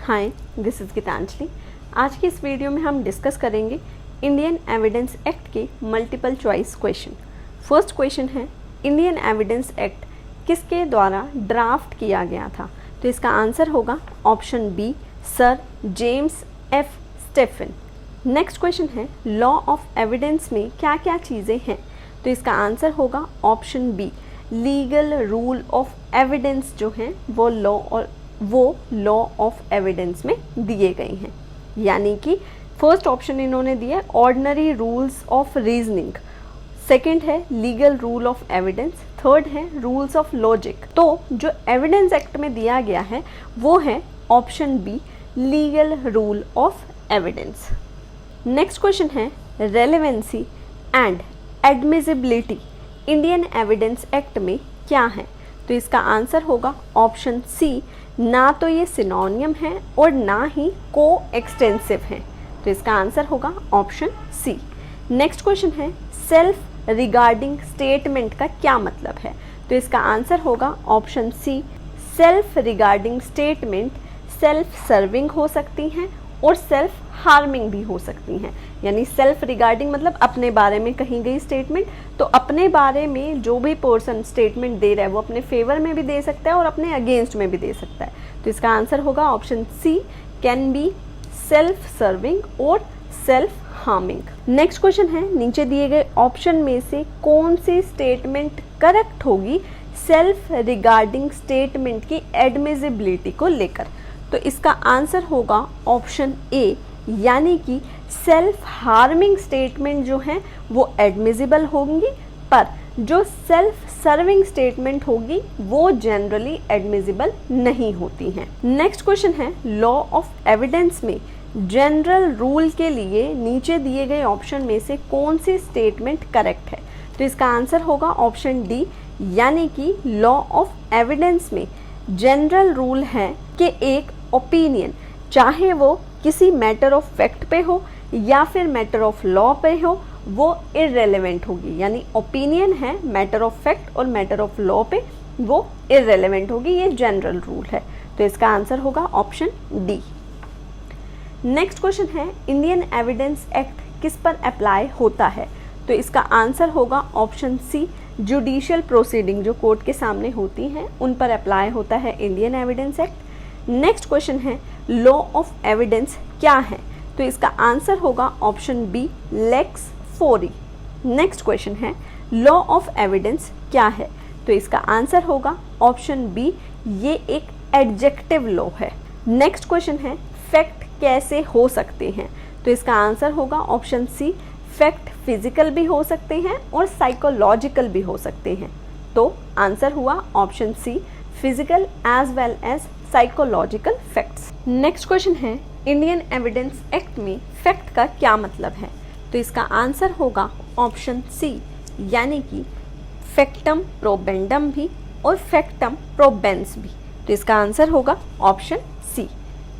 Hi, this is Geetanjali. आज की इस वीडियो में हम डिस्कस करेंगे इंडियन एविडेंस एक्ट के multiple choice question. First question है, इंडियन एविडेंस एक्ट किसके द्वारा ड्राफ्ट किया गया था? तो इसका आंसर होगा option B, sir James F Stephen. Next question है, लॉ ऑफ एविडेंस में क्या क्या चीज़ें हैं? तो इसका आंसर होगा option B, legal rule of evidence जो हैं वो लॉ ऑफ एविडेंस में दिए गए हैं। यानी कि फर्स्ट ऑप्शन इन्होंने दिया है ordinary rules of reasoning, second है legal rule of evidence, third है रूल्स ऑफ लॉजिक। तो जो एविडेंस एक्ट में दिया गया है वो है option B, legal rule of evidence. Next question है, relevancy and admissibility Indian Evidence Act में क्या है? तो इसका आंसर होगा ऑप्शन सी, ना तो ये सिनोनियम है और ना ही को एक्सटेंसिव है। तो इसका आंसर होगा ऑप्शन सी। नेक्स्ट क्वेश्चन है, सेल्फ रिगार्डिंग स्टेटमेंट का क्या मतलब है? तो इसका आंसर होगा option C, self regarding statement self serving हो सकती हैं और सेल्फ हार्मिंग भी हो सकती हैं। यानी सेल्फ रिगार्डिंग मतलब अपने बारे में कही गई स्टेटमेंट, तो अपने बारे में जो भी पर्सन स्टेटमेंट दे रहा है वो अपने फेवर में भी दे सकता है और अपने अगेंस्ट में भी दे सकता है। तो इसका आंसर होगा option C, can be self serving और सेल्फ हार्मिंग। नेक्स्ट क्वेश्चन है, नीचे दिए गए ऑप्शन में से कौन सी स्टेटमेंट करेक्ट होगी सेल्फ रिगार्डिंग स्टेटमेंट की एडमिसिबिलिटी को लेकर? तो इसका आंसर होगा ऑप्शन ए, यानी कि सेल्फ हार्मिंग स्टेटमेंट जो है वो एडमिसिबल होंगी, पर जो सेल्फ सर्विंग स्टेटमेंट होगी वो जनरली एडमिसिबल नहीं होती हैं। नेक्स्ट क्वेश्चन है, लॉ ऑफ एविडेंस में जनरल रूल के लिए नीचे दिए गए ऑप्शन में से कौन सी स्टेटमेंट करेक्ट है? तो इसका आंसर होगा ऑप्शन डी, यानी कि लॉ ऑफ एविडेंस में जनरल रूल है कि एक ओपिनियन, चाहे वो किसी मैटर ऑफ फैक्ट पे हो या फिर मैटर ऑफ लॉ पे हो, वो इररेलेवेंट होगी। यानी ओपिनियन है मैटर ऑफ फैक्ट और मैटर ऑफ लॉ पे, वो इररेलेवेंट होगी। ये जनरल रूल है। तो इसका आंसर होगा ऑप्शन डी। नेक्स्ट क्वेश्चन है, इंडियन एविडेंस एक्ट किस पर अप्लाई होता है? तो इसका आंसर होगा ऑप्शन सी, जुडिशियल प्रोसीडिंग जो कोर्ट के सामने होती हैं उन पर अप्लाई होता है Indian Evidence Act. Next question है, लॉ ऑफ एविडेंस क्या है? तो इसका आंसर होगा option B, lex fori. Next question है, लॉ ऑफ एविडेंस क्या है? तो इसका आंसर होगा ऑप्शन बी, ये एक एडजेक्टिव लॉ है। नेक्स्ट क्वेश्चन है, फैक्ट कैसे हो सकते हैं? तो इसका आंसर होगा ऑप्शन सी, फैक्ट फिजिकल भी हो सकते हैं और साइकोलॉजिकल भी हो सकते हैं। तो आंसर हुआ option C, physical as well as psychological facts. Next question है, इंडियन एविडेंस एक्ट में फैक्ट का क्या मतलब है? तो इसका आंसर होगा ऑप्शन सी, यानी कि फैक्टम प्रोबेंडम भी और फैक्टम प्रोबेंस भी। तो इसका आंसर होगा ऑप्शन सी।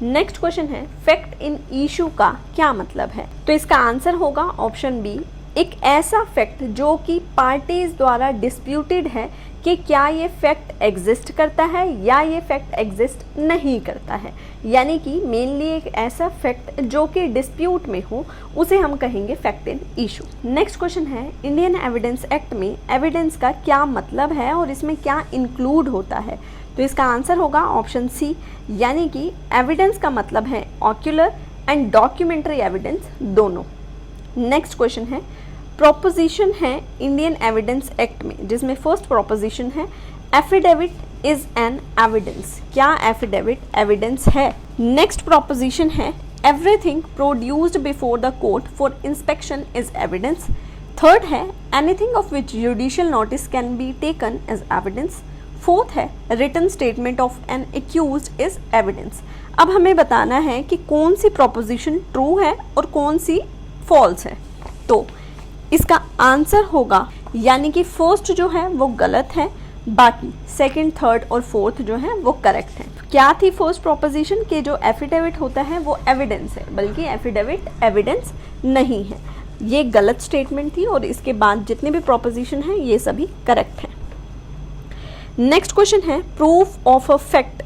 नेक्स्ट क्वेश्चन है, फैक्ट इन इशू का क्या मतलब है? तो इसका आंसर होगा ऑप्शन बी, एक ऐसा फैक्ट जो कि पार्टीज द्वारा डिस्प्यूटेड है कि क्या ये फैक्ट एग्जिस्ट करता है या ये फैक्ट एग्जिस्ट नहीं करता है। यानी कि मेनली एक ऐसा फैक्ट जो कि डिस्प्यूट में हो उसे हम कहेंगे fact in issue. Next question है, इंडियन एविडेंस एक्ट में एविडेंस का क्या मतलब है और इसमें क्या इंक्लूड होता है? तो इसका आंसर होगा ऑप्शन सी, यानी कि एविडेंस का मतलब है ऑक्यूलर एंड डॉक्यूमेंट्री एविडेंस दोनों। नेक्स्ट क्वेश्चन है, प्रोपोजिशन है इंडियन एविडेंस एक्ट में जिसमें फर्स्ट प्रोपोजिशन है एफिडेविट इज एन एविडेंस। क्या एफिडेविट एविडेंस है? नेक्स्ट प्रोपोजिशन है everything produced before the court for inspection is evidence. Third है anything of which judicial notice can be taken as evidence. Fourth है written statement of an accused is evidence. अब हमें बताना है कि कौन सी प्रोपोजिशन ट्रू है और कौन सी फॉल्स है। तो इसका आंसर होगा, यानी कि फर्स्ट जो है वो गलत है, बाकी सेकंड, थर्ड और फोर्थ जो है वो करेक्ट है। क्या थी फर्स्ट प्रोपोजिशन कि जो एफिडेविट होता है वो एविडेंस है, बल्कि एफिडेविट एविडेंस नहीं है। ये गलत स्टेटमेंट थी और इसके बाद जितने भी प्रोपोजिशन हैं ये सभी करेक्ट हैं। नेक्स्ट क्वेश्चन है प्रूफ ऑफ अ फैक्ट।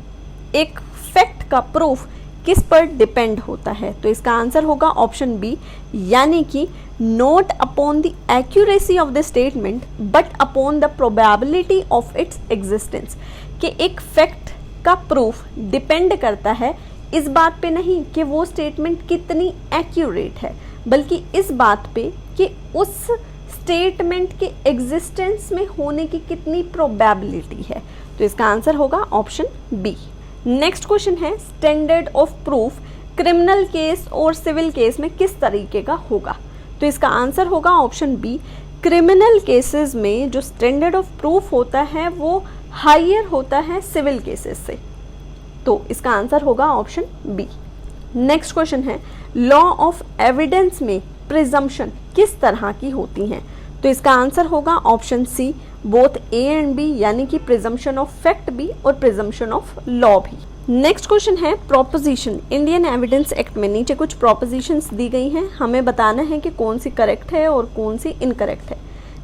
एक फैक्ट का प्रूफ किस पर डिपेंड होता है? तो इसका आंसर होगा ऑप्शन बी, यानी कि not upon the accuracy of the statement but upon the probability of its existence. कि एक फैक्ट का प्रूफ डिपेंड करता है इस बात पे नहीं कि वो स्टेटमेंट कितनी एक्यूरेट है, बल्कि इस बात पे कि उस स्टेटमेंट के एग्जिस्टेंस में होने की कितनी प्रोबेबिलिटी है। तो इसका आंसर होगा ऑप्शन बी। नेक्स्ट क्वेश्चन है, standard of proof criminal case और सिविल केस में किस तरीके का होगा? तो इसका आंसर होगा ऑप्शन बी, क्रिमिनल केसेस में जो स्टैंडर्ड ऑफ प्रूफ होता है वो हायर होता है सिविल केसेस से। तो इसका आंसर होगा ऑप्शन बी। नेक्स्ट क्वेश्चन है, लॉ ऑफ एविडेंस में प्रिजम्पशन किस तरह की होती हैं? तो इसका आंसर होगा option C, both A and B, यानी कि प्रिजम्पशन ऑफ फैक्ट भी और प्रिजम्पशन ऑफ लॉ भी। नेक्स्ट क्वेश्चन है, प्रोपोजिशन इंडियन एविडेंस एक्ट में नीचे कुछ प्रोपोजिशंस दी गई हैं, हमें बताना है कि कौन सी करेक्ट है और कौन सी इनकरेक्ट है।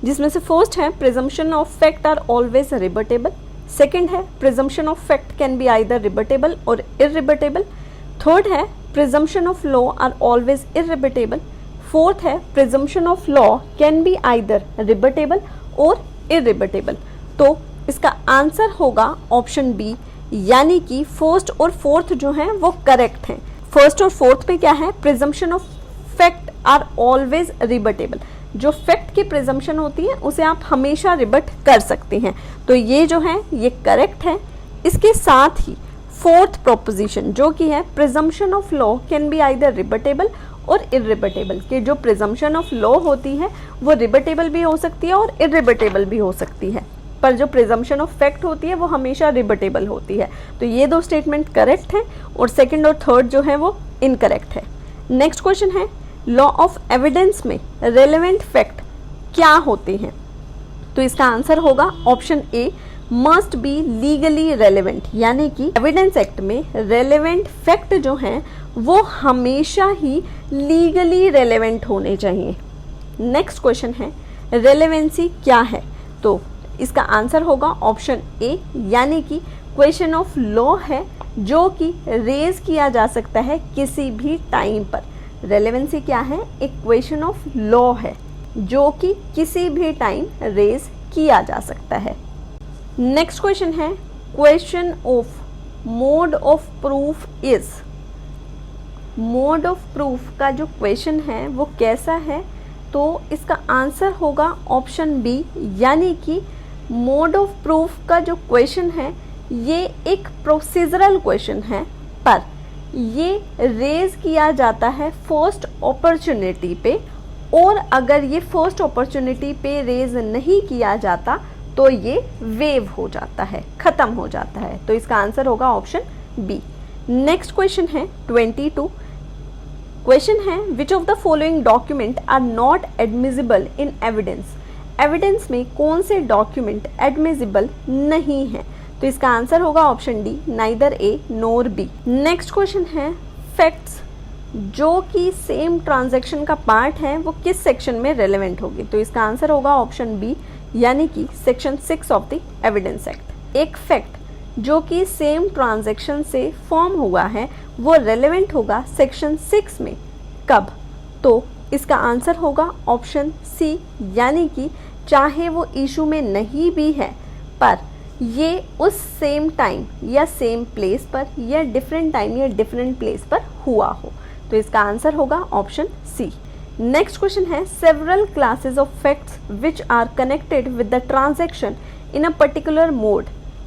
जिसमें से फर्स्ट है, presumption of fact are always rebuttable. Second है, presumption of fact can be either rebuttable और इररिबटेबल। थर्ड है, presumption of law are always irrebuttable. Fourth है, presumption of law can be either rebuttable और irrebuttable. तो इसका answer होगा option B, यानी कि फर्स्ट और फोर्थ जो हैं वो करेक्ट हैं। फर्स्ट और फोर्थ पे क्या है, presumption of fact are always rebuttable. जो फैक्ट की प्रिजम्पशन होती है उसे आप हमेशा रिबट कर सकते हैं, तो ये जो है ये करेक्ट है। इसके साथ ही फोर्थ प्रोपोजिशन जो कि है, presumption of law can be either rebuttable और इररिबटेबल, कि जो प्रिजम्पशन ऑफ लॉ होती है वो रिबटेबल भी हो सकती है और इररिबटेबल भी हो सकती है, पर जो प्रिजम्पशन ऑफ फैक्ट होती है वो हमेशा रिबटेबल होती है। तो ये दो स्टेटमेंट करेक्ट है और सेकंड और थर्ड जो है वो इनकरेक्ट है। नेक्स्ट क्वेश्चन है, लॉ ऑफ एविडेंस में रेलेवेंट फैक्ट क्या होते हैं? तो इसका आंसर होगा option A, must be legally relevant, यानी कि एविडेंस एक्ट में रेलेवेंट फैक्ट जो हैं वो हमेशा ही लीगली रेलेवेंट होने चाहिए। नेक्स्ट क्वेश्चन है, रेलेवेंसी क्या है? तो इसका आंसर होगा ऑप्शन ए, यानी कि क्वेश्चन ऑफ लॉ है जो कि रेज किया जा सकता है किसी भी टाइम पर। रेलेवेंसी क्या है? एक क्वेश्चन ऑफ लॉ है जो कि किसी भी टाइम रेज किया जा सकता है। नेक्स्ट क्वेश्चन है, question of mode of proof is. Mode of proof का जो क्वेश्चन है वो कैसा है? तो इसका आंसर होगा ऑप्शन बी, यानी कि मोड ऑफ प्रूफ का जो क्वेश्चन है ये एक प्रोसीजरल क्वेश्चन है, पर ये रेज किया जाता है फर्स्ट अपॉर्चुनिटी पे, और अगर ये फर्स्ट अपॉर्चुनिटी पे रेज नहीं किया जाता तो ये वेव हो जाता है, खत्म हो जाता है। तो इसका आंसर होगा ऑप्शन बी। नेक्स्ट क्वेश्चन है 22। क्वेश्चन है, which of the following document are not admissible in evidence. Evidence में कौन से डॉक्यूमेंट एडमिसिबल नहीं है? तो इसका आंसर होगा ऑप्शन डी, नाइदर ए नोर बी। नेक्स्ट क्वेश्चन है, फैक्ट्स जो कि सेम ट्रांजैक्शन का पार्ट है वो किस सेक्शन में रेलेवेंट होगी? तो इसका आंसर होगा ऑप्शन बी, यानी कि section 6 of the evidence act. एक फैक्ट जो कि सेम ट्रांजैक्शन से फॉर्म हुआ है वो रेलेवेंट होगा सेक्शन 6 में। कब? तो इसका आंसर होगा ऑप्शन सी, यानी कि चाहे वो इशू में नहीं भी है पर ये उस सेम टाइम या सेम प्लेस पर या डिफरेंट टाइम या डिफरेंट प्लेस पर हुआ हो। तो इसका आंसर होगा ऑप्शन सी। नेक्स्ट क्वेश्चन है, several classes of facts which are connected with the transaction in a particular mode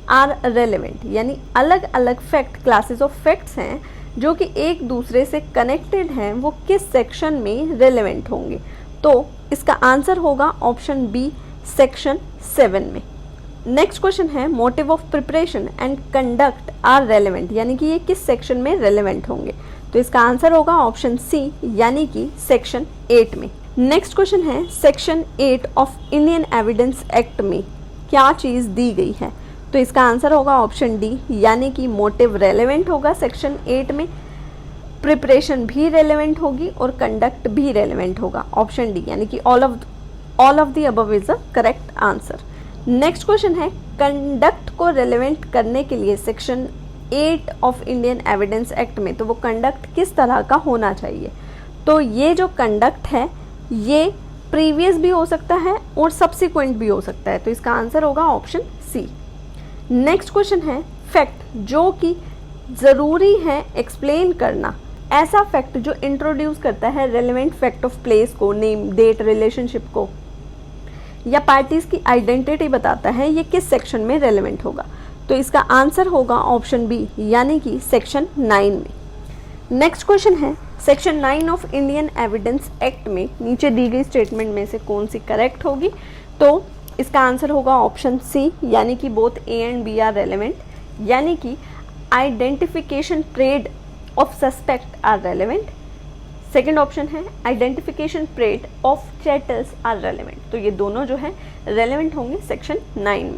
are relevant, यानी अलग अलग फैक्ट क्लासेस ऑफ फैक्ट्स हैं जो कि एक दूसरे से कनेक्टेड हैं, वो किस सेक्शन में रेलेवेंट होंगे? तो इसका आंसर होगा ऑप्शन बी, सेक्शन 7 में। नेक्स्ट क्वेश्चन है, motive of preparation and conduct are relevant, यानी कि ये किस सेक्शन में रेलेवेंट होंगे? तो इसका आंसर होगा ऑप्शन सी, यानी कि सेक्शन 8 में। नेक्स्ट क्वेश्चन है, section 8 of Indian Evidence Act में क्या चीज़ दी गई है? तो इसका आंसर होगा ऑप्शन डी, यानी कि मोटिव रेलेवेंट होगा सेक्शन 8 में, प्रिपरेशन भी रेलेवेंट होगी और कंडक्ट भी रेलेवेंट होगा, ऑप्शन डी, यानी कि all of the above is the correct answer. Next question है, कंडक्ट को रेलेवेंट करने के लिए section 8 of Indian Evidence Act में, तो वो कंडक्ट किस तरह का होना चाहिए। तो ये जो कंडक्ट है ये प्रीवियस भी हो सकता है और सब्सिक्वेंट भी हो सकता है, तो इसका आंसर होगा ऑप्शन सी। नेक्स्ट क्वेश्चन है फैक्ट जो कि ज़रूरी है एक्सप्लेन करना, ऐसा फैक्ट जो इंट्रोड्यूस करता है रेलेवेंट फैक्ट ऑफ प्लेस को, नेम, डेट, रिलेशनशिप को, या पार्टीज की आइडेंटिटी बताता है, ये किस सेक्शन में रेलेवेंट होगा। तो इसका आंसर होगा ऑप्शन बी, यानी कि सेक्शन 9 में। नेक्स्ट क्वेश्चन है section 9 of Indian Evidence Act में नीचे दी गई स्टेटमेंट में से कौन सी करेक्ट होगी। तो इसका आंसर होगा ऑप्शन सी, यानी कि both A and B are relevant, यानी कि identification parade of suspect are relevant. Second option है identification parade of chattels are relevant. तो ये दोनों जो है रेलेवेंट होंगे सेक्शन 9 में।